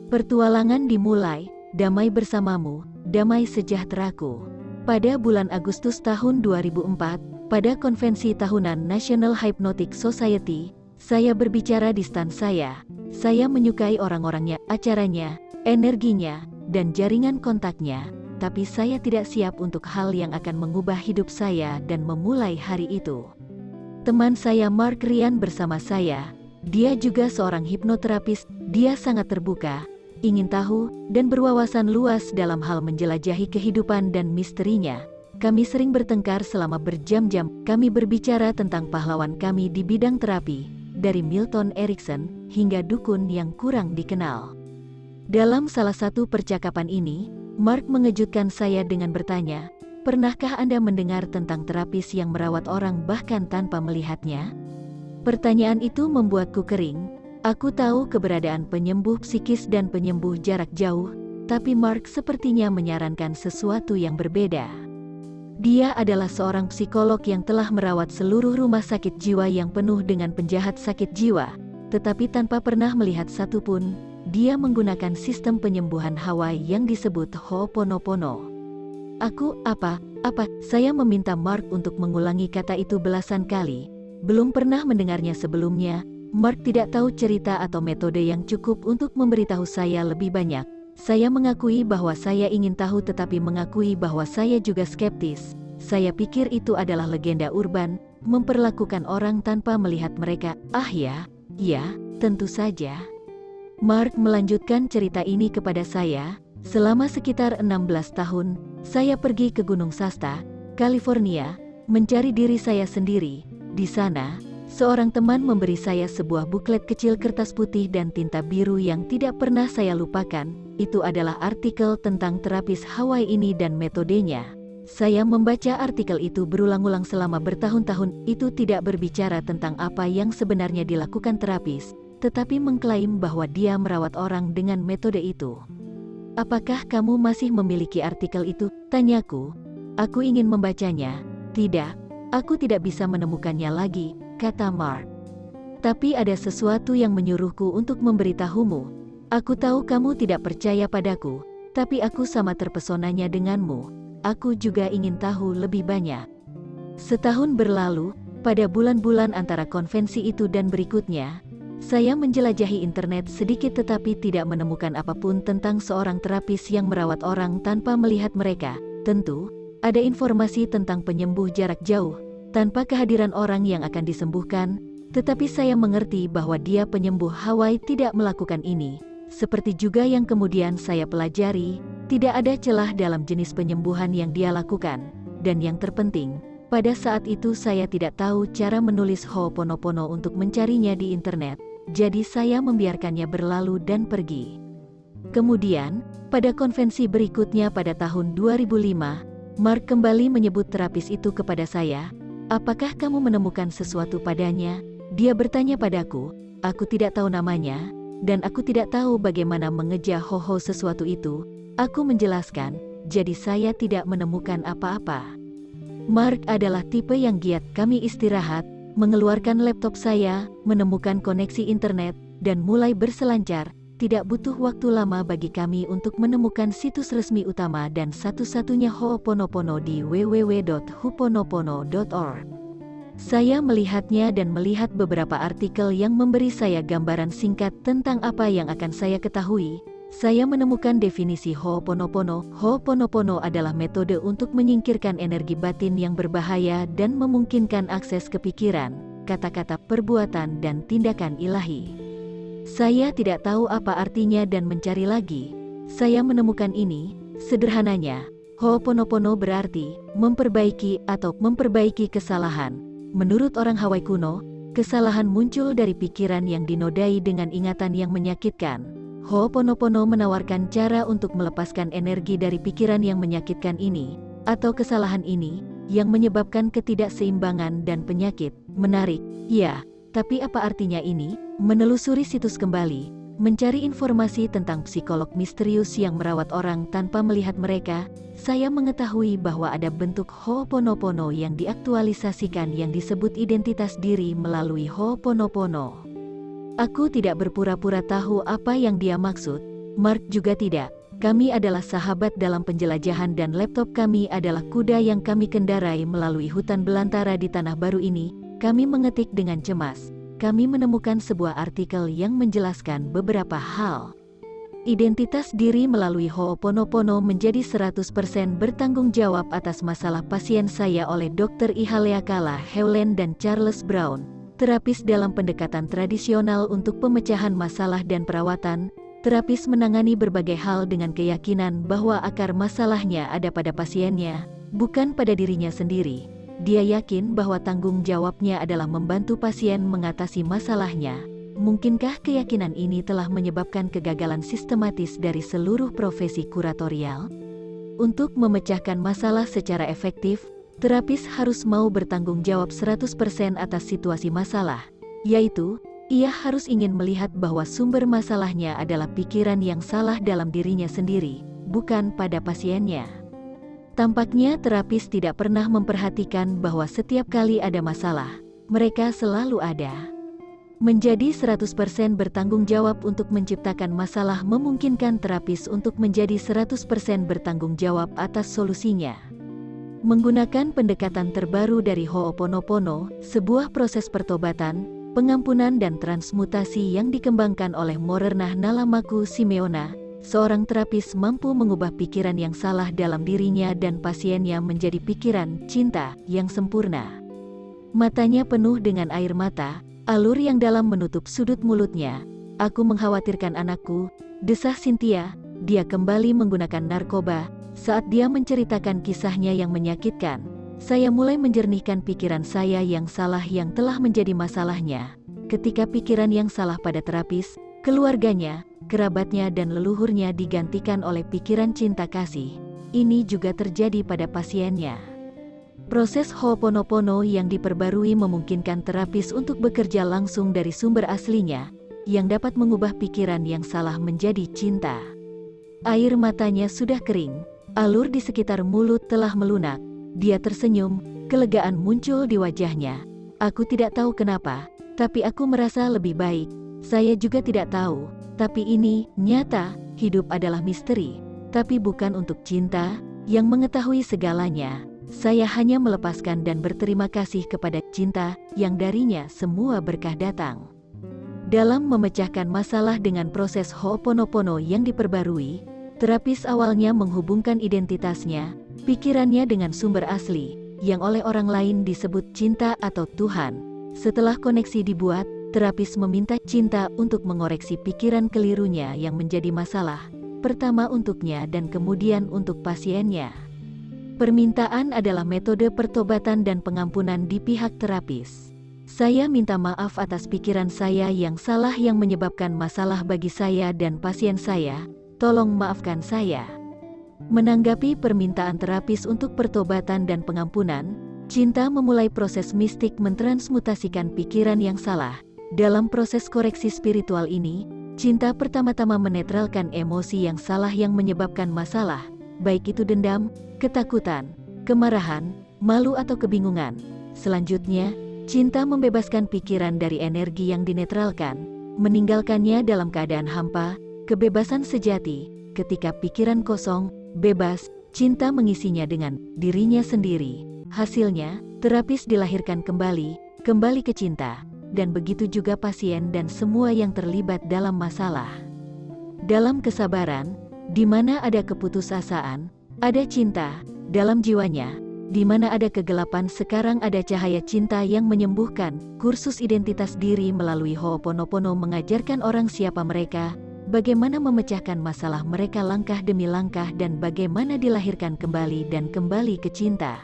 Pertualangan dimulai, damai bersamamu, damai sejahteraku. Pada bulan Agustus tahun 2004, pada konvensi tahunan National Hypnotic Society, saya berbicara di stand saya. Saya menyukai orang-orangnya, acaranya, energinya, dan jaringan kontaknya, tapi saya tidak siap untuk hal yang akan mengubah hidup saya dan memulai hari itu. Teman saya Mark Ryan bersama saya. Dia juga seorang hipnoterapis, dia sangat terbuka, ingin tahu, dan berwawasan luas dalam hal menjelajahi kehidupan dan misterinya. Kami sering bertengkar selama berjam-jam, kami berbicara tentang pahlawan kami di bidang terapi, dari Milton Erickson, hingga dukun yang kurang dikenal. Dalam salah satu percakapan ini, Mark mengejutkan saya dengan bertanya, "Pernahkah Anda mendengar tentang terapis yang merawat orang bahkan tanpa melihatnya?" Pertanyaan itu membuatku kering. Aku tahu keberadaan penyembuh psikis dan penyembuh jarak jauh, tapi Mark sepertinya menyarankan sesuatu yang berbeda. Dia adalah seorang psikolog yang telah merawat seluruh rumah sakit jiwa yang penuh dengan penjahat sakit jiwa, tetapi tanpa pernah melihat satupun. Dia menggunakan sistem penyembuhan Hawaii yang disebut Ho'oponopono. Saya meminta Mark untuk mengulangi kata itu belasan kali. Belum pernah mendengarnya sebelumnya. Mark tidak tahu cerita atau metode yang cukup untuk memberitahu saya lebih banyak. Saya mengakui bahwa saya ingin tahu tetapi mengakui bahwa saya juga skeptis. Saya pikir itu adalah legenda urban, memperlakukan orang tanpa melihat mereka. Ya, tentu saja. Mark melanjutkan cerita ini kepada saya. Selama sekitar 16 tahun, saya pergi ke Gunung Shasta, California, mencari diri saya sendiri. Di sana, seorang teman memberi saya sebuah buklet kecil kertas putih dan tinta biru yang tidak pernah saya lupakan. Itu adalah artikel tentang terapis Hawaii ini dan metodenya. Saya membaca artikel itu berulang-ulang selama bertahun-tahun. Itu tidak berbicara tentang apa yang sebenarnya dilakukan terapis, tetapi mengklaim bahwa dia merawat orang dengan metode itu. "Apakah kamu masih memiliki artikel itu?" tanyaku. "Aku ingin membacanya." "Tidak, aku tidak bisa menemukannya lagi," kata Mark. "Tapi ada sesuatu yang menyuruhku untuk memberitahumu. Aku tahu kamu tidak percaya padaku, tapi aku sama terpesonanya denganmu. Aku juga ingin tahu lebih banyak." Setahun berlalu, pada bulan-bulan antara konvensi itu dan berikutnya, saya menjelajahi internet sedikit tetapi tidak menemukan apapun tentang seorang terapis yang merawat orang tanpa melihat mereka. Tentu, ada informasi tentang penyembuh jarak jauh, tanpa kehadiran orang yang akan disembuhkan, tetapi saya mengerti bahwa dia penyembuh Hawaii tidak melakukan ini. Seperti juga yang kemudian saya pelajari, tidak ada celah dalam jenis penyembuhan yang dia lakukan. Dan yang terpenting, pada saat itu saya tidak tahu cara menulis Ho'oponopono untuk mencarinya di internet, jadi saya membiarkannya berlalu dan pergi. Kemudian, pada konvensi berikutnya pada tahun 2005, Mark kembali menyebut terapis itu kepada saya. "Apakah kamu menemukan sesuatu padanya?" Dia bertanya padaku. Aku tidak tahu namanya, dan aku tidak tahu bagaimana mengeja sesuatu itu. Aku menjelaskan, jadi saya tidak menemukan apa-apa. Mark adalah tipe yang giat. Kami istirahat, mengeluarkan laptop saya, menemukan koneksi internet, dan mulai berselancar. Tidak butuh waktu lama bagi kami untuk menemukan situs resmi utama dan satu-satunya Ho'oponopono di www.ho'oponopono.org. Saya melihatnya dan melihat beberapa artikel yang memberi saya gambaran singkat tentang apa yang akan saya ketahui. Saya menemukan definisi Ho'oponopono. Ho'oponopono adalah metode untuk menyingkirkan energi batin yang berbahaya dan memungkinkan akses ke pikiran, kata-kata, perbuatan, dan tindakan ilahi. Saya tidak tahu apa artinya dan mencari lagi. Saya menemukan ini. Sederhananya, Ho'oponopono berarti memperbaiki atau memperbaiki kesalahan. Menurut orang Hawaii kuno, kesalahan muncul dari pikiran yang dinodai dengan ingatan yang menyakitkan. Ho'oponopono menawarkan cara untuk melepaskan energi dari pikiran yang menyakitkan ini, atau kesalahan ini, yang menyebabkan ketidakseimbangan dan penyakit. Menarik, ya, tapi apa artinya ini? Menelusuri situs kembali, mencari informasi tentang psikolog misterius yang merawat orang tanpa melihat mereka, saya mengetahui bahwa ada bentuk Ho'oponopono yang diaktualisasikan yang disebut identitas diri melalui Ho'oponopono. Aku tidak berpura-pura tahu apa yang dia maksud. Mark juga tidak. Kami adalah sahabat dalam penjelajahan dan laptop kami adalah kuda yang kami kendarai melalui hutan belantara di tanah baru ini. Kami mengetik dengan cemas. Kami menemukan sebuah artikel yang menjelaskan beberapa hal. Identitas diri melalui Ho'oponopono menjadi 100% bertanggung jawab atas masalah pasien saya oleh Dr. Ihaleakala Hewland dan Charles Brown, terapis dalam pendekatan tradisional untuk pemecahan masalah dan perawatan. Terapis menangani berbagai hal dengan keyakinan bahwa akar masalahnya ada pada pasiennya, bukan pada dirinya sendiri. Dia yakin bahwa tanggung jawabnya adalah membantu pasien mengatasi masalahnya. Mungkinkah keyakinan ini telah menyebabkan kegagalan sistematis dari seluruh profesi kuratorial? Untuk memecahkan masalah secara efektif, terapis harus mau bertanggung jawab 100% atas situasi masalah, yaitu, ia harus ingin melihat bahwa sumber masalahnya adalah pikiran yang salah dalam dirinya sendiri, bukan pada pasiennya. Tampaknya terapis tidak pernah memperhatikan bahwa setiap kali ada masalah, mereka selalu ada. Menjadi 100% bertanggung jawab untuk menciptakan masalah memungkinkan terapis untuk menjadi 100% bertanggung jawab atas solusinya. Menggunakan pendekatan terbaru dari Ho'oponopono, sebuah proses pertobatan, pengampunan dan transmutasi yang dikembangkan oleh Morernah Nalamaku Simeona, seorang terapis mampu mengubah pikiran yang salah dalam dirinya dan pasiennya menjadi pikiran cinta yang sempurna. Matanya penuh dengan air mata, alur yang dalam menutup sudut mulutnya. Aku mengkhawatirkan anakku, desah Cynthia. Dia kembali menggunakan narkoba. Saat dia menceritakan kisahnya yang menyakitkan, saya mulai menjernihkan pikiran saya yang salah yang telah menjadi masalahnya. Ketika pikiran yang salah pada terapis, keluarganya, kerabatnya dan leluhurnya digantikan oleh pikiran cinta kasih. Ini juga terjadi pada pasiennya. Proses Ho'oponopono yang diperbarui memungkinkan terapis untuk bekerja langsung dari sumber aslinya, yang dapat mengubah pikiran yang salah menjadi cinta. Air matanya sudah kering, alur di sekitar mulut telah melunak. Dia tersenyum, kelegaan muncul di wajahnya. Aku tidak tahu kenapa, tapi aku merasa lebih baik. Saya juga tidak tahu, tapi ini nyata. Hidup adalah misteri, tapi bukan untuk cinta yang mengetahui segalanya. Saya hanya melepaskan dan berterima kasih kepada cinta yang darinya semua berkah datang. Dalam memecahkan masalah dengan proses Ho'oponopono yang diperbarui, terapis awalnya menghubungkan identitasnya, pikirannya dengan sumber asli, yang oleh orang lain disebut cinta atau Tuhan. Setelah koneksi dibuat, terapis meminta cinta untuk mengoreksi pikiran kelirunya yang menjadi masalah, pertama untuknya dan kemudian untuk pasiennya. Permintaan adalah metode pertobatan dan pengampunan di pihak terapis. Saya minta maaf atas pikiran saya yang salah yang menyebabkan masalah bagi saya dan pasien saya. Tolong maafkan saya. Menanggapi permintaan terapis untuk pertobatan dan pengampunan, cinta memulai proses mistik mentransmutasikan pikiran yang salah. Dalam proses koreksi spiritual ini, cinta pertama-tama menetralkan emosi yang salah yang menyebabkan masalah, baik itu dendam, ketakutan, kemarahan, malu atau kebingungan. Selanjutnya, cinta membebaskan pikiran dari energi yang dinetralkan, meninggalkannya dalam keadaan hampa, kebebasan sejati. Ketika pikiran kosong, bebas, cinta mengisinya dengan dirinya sendiri. Hasilnya, terapis dilahirkan kembali ke cinta, dan begitu juga pasien dan semua yang terlibat dalam masalah. Dalam kesabaran, di mana ada keputusasaan, ada cinta dalam jiwanya. Di mana ada kegelapan sekarang ada cahaya cinta yang menyembuhkan. Kursus identitas diri melalui Ho'oponopono mengajarkan orang siapa mereka, bagaimana memecahkan masalah mereka langkah demi langkah dan bagaimana dilahirkan kembali dan kembali ke cinta.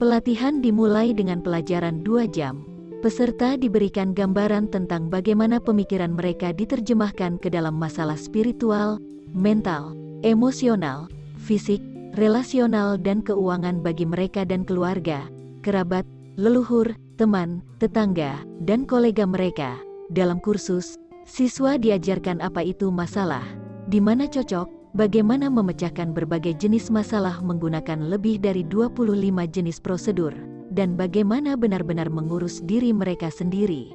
Pelatihan dimulai dengan pelajaran 2 jam. Peserta diberikan gambaran tentang bagaimana pemikiran mereka diterjemahkan ke dalam masalah spiritual, mental, emosional, fisik, relasional dan keuangan bagi mereka dan keluarga, kerabat, leluhur, teman, tetangga, dan kolega mereka. Dalam kursus, siswa diajarkan apa itu masalah, di mana cocok, bagaimana memecahkan berbagai jenis masalah menggunakan lebih dari 25 jenis prosedur, dan bagaimana benar-benar mengurus diri mereka sendiri.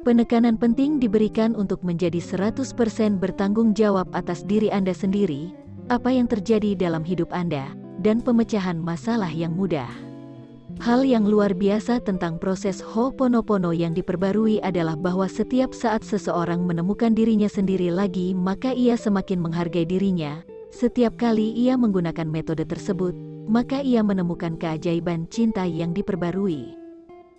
Penekanan penting diberikan untuk menjadi 100% bertanggung jawab atas diri Anda sendiri, apa yang terjadi dalam hidup Anda, dan pemecahan masalah yang mudah. Hal yang luar biasa tentang proses Ho'oponopono yang diperbarui adalah bahwa setiap saat seseorang menemukan dirinya sendiri lagi, maka ia semakin menghargai dirinya. Setiap kali ia menggunakan metode tersebut, maka ia menemukan keajaiban cinta yang diperbarui.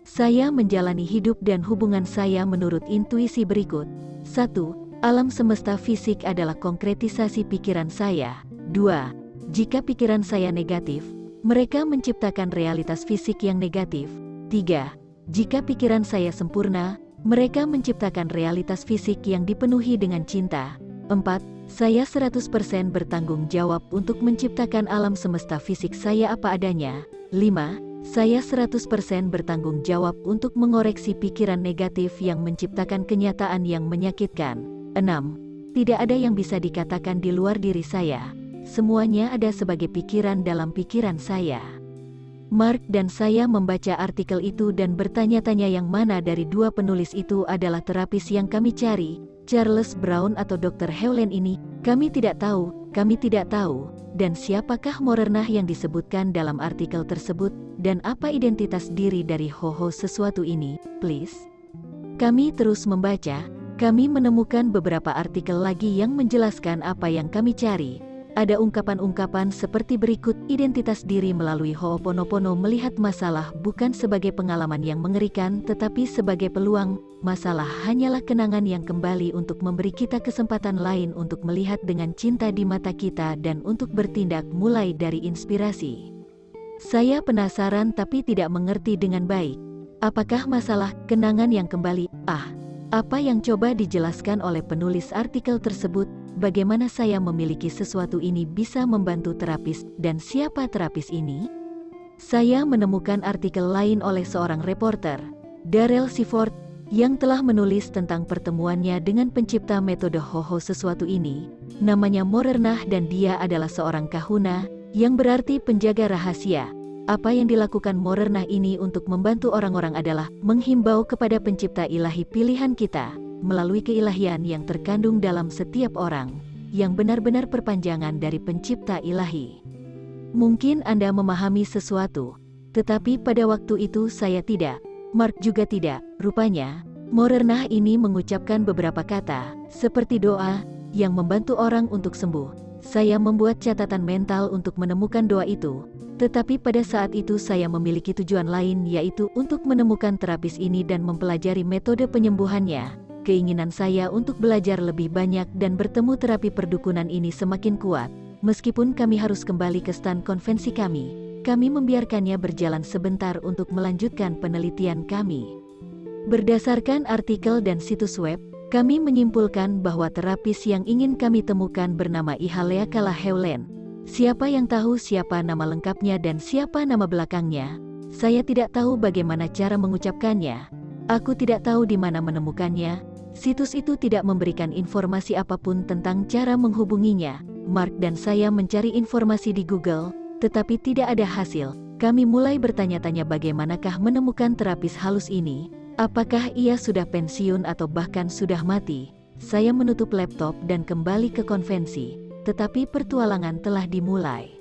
Saya menjalani hidup dan hubungan saya menurut intuisi berikut. 1. Alam semesta fisik adalah konkretisasi pikiran saya. 2. Jika pikiran saya negatif, mereka menciptakan realitas fisik yang negatif. 3. Jika pikiran saya sempurna, mereka menciptakan realitas fisik yang dipenuhi dengan cinta. 4. Saya 100% bertanggung jawab untuk menciptakan alam semesta fisik saya apa adanya. 5. Saya 100% bertanggung jawab untuk mengoreksi pikiran negatif yang menciptakan kenyataan yang menyakitkan. 6. Tidak ada yang bisa dikatakan di luar diri saya. Semuanya ada sebagai pikiran dalam pikiran saya. Mark dan saya membaca artikel itu dan bertanya-tanya yang mana dari dua penulis itu adalah terapis yang kami cari, Charles Brown atau Dr. Hewlett ini. Kami tidak tahu. Dan siapakah Morernah yang disebutkan dalam artikel tersebut, dan apa identitas diri dari Ho-Ho sesuatu ini, please? Kami terus membaca, kami menemukan beberapa artikel lagi yang menjelaskan apa yang kami cari. Ada ungkapan-ungkapan seperti berikut: identitas diri melalui Ho'oponopono melihat masalah bukan sebagai pengalaman yang mengerikan tetapi sebagai peluang. Masalah hanyalah kenangan yang kembali untuk memberi kita kesempatan lain untuk melihat dengan cinta di mata kita dan untuk bertindak mulai dari inspirasi. Saya penasaran tapi tidak mengerti dengan baik. Apakah masalah kenangan yang kembali? Apa yang coba dijelaskan oleh penulis artikel tersebut? Bagaimana saya memiliki sesuatu ini bisa membantu terapis, dan siapa terapis ini? Saya menemukan artikel lain oleh seorang reporter, Darrell Seaford, yang telah menulis tentang pertemuannya dengan pencipta metode Ho-Ho sesuatu ini. Namanya Morernah dan dia adalah seorang kahuna, yang berarti penjaga rahasia. Apa yang dilakukan Morernah ini untuk membantu orang-orang adalah menghimbau kepada pencipta ilahi pilihan kita, melalui keilahian yang terkandung dalam setiap orang, yang benar-benar perpanjangan dari pencipta ilahi. Mungkin Anda memahami sesuatu, tetapi pada waktu itu saya tidak. Mark juga tidak. Rupanya, Morernah ini mengucapkan beberapa kata, seperti doa, yang membantu orang untuk sembuh. Saya membuat catatan mental untuk menemukan doa itu, tetapi pada saat itu saya memiliki tujuan lain, yaitu untuk menemukan terapis ini dan mempelajari metode penyembuhannya. Keinginan saya untuk belajar lebih banyak dan bertemu terapi perdukunan ini semakin kuat. Meskipun kami harus kembali ke stand konvensi kami membiarkannya berjalan sebentar untuk melanjutkan penelitian kami. Berdasarkan artikel dan situs web, kami menyimpulkan bahwa terapis yang ingin kami temukan bernama Ihaleakala Hewlett. Siapa yang tahu siapa nama lengkapnya dan siapa nama belakangnya? Saya tidak tahu bagaimana cara mengucapkannya. Aku tidak tahu di mana menemukannya. Situs itu tidak memberikan informasi apapun tentang cara menghubunginya. Mark dan saya mencari informasi di Google, tetapi tidak ada hasil. Kami mulai bertanya-tanya bagaimanakah menemukan terapis halus ini. Apakah ia sudah pensiun atau bahkan sudah mati? Saya menutup laptop dan kembali ke konvensi, tetapi pertualangan telah dimulai.